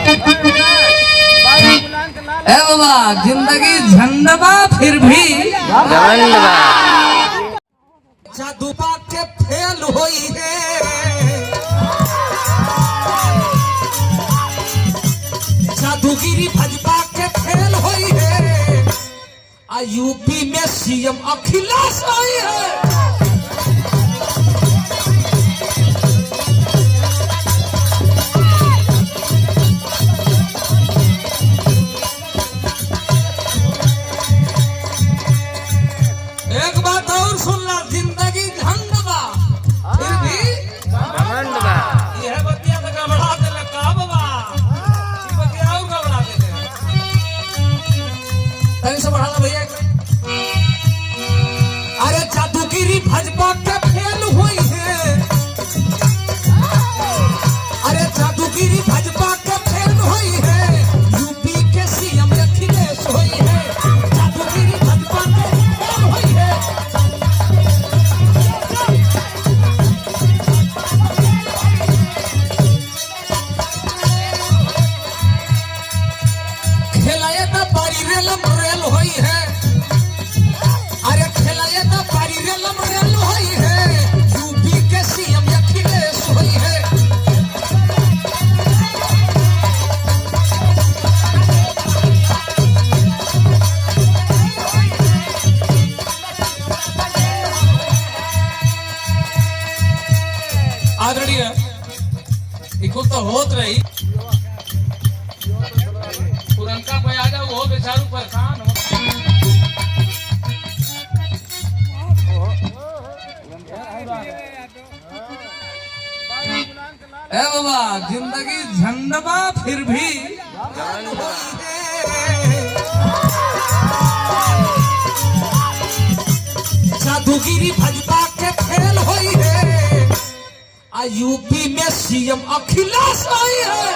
ए बाबा जिंदगी झंडबा फिर भी जादूबा के फेल होई है जादूगिरी भजबा के फेल होई है आ यूपी में सीएम अखिलेश आई है। एक बात और सुनना, जिंदगी झंडबा फिर भी घमंडबा। यह बतिया तो गबड़ा देले का बाबा, ई बतिया और गबड़ा देले। तनी से बढ़ा भैया। अरे जादूगिरी भजबा के फेल हुई है, अरे जादूगिरी भजबा के फेल हुई है, यूपी के सीएम अखिलेश हुई है। जादूगिरी भजबा के फेल हुई है, खेलाए तो पारी रेलम रेल हुई है, अरे खेलाए तो पारी रेलम रेल हुई है, यूपी के सीएम अखिलेश हुई है। आदरणीय इको तो होत रही पुरनका पे आ जाओ, वो बेचारू परेशान हो। ए बाबा जिंदगी झंडबा फिर भी जादूगिरी भजबा के फेल हुई है आ यूपी में सीएम अखिलेश आई है।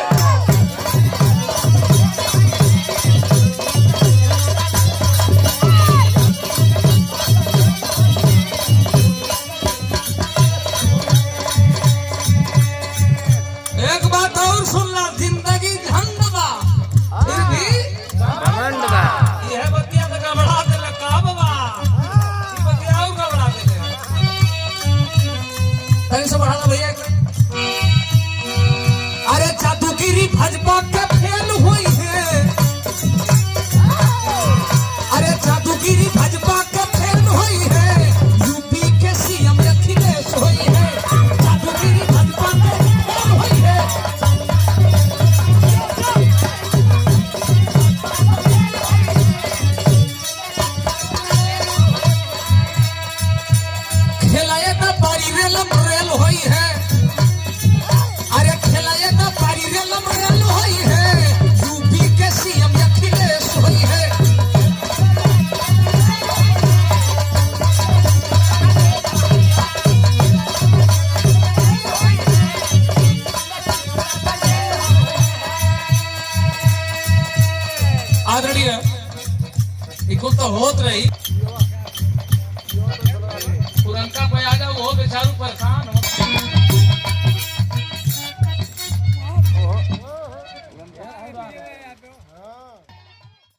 एक बात और सुनना, जिंदगी झंडबा फिर भी घमंडबा। यह बतिया तो गबड़ा देले का बाबा, ई बतिया और गबड़ा देले। तनी से बढ़ा भैया। अरे जादूगिरी भजबा के फेल हुई है, अरे जादूगिरी भजबा के फेल हुई है, यूपी के सीएम अखिलेश हुई है। जादूगिरी भजबा के फेल हुई है, खेलाए तो पारी रेलम रेल हुई है, अरे खेलाए तो पारी रेलम रेल हुई है, यूपी के सीएम अखिलेश हुई है। आदरणीय इको तो होत रही पुरनका पे आ जाओ, वो बेचारू परेशान हो।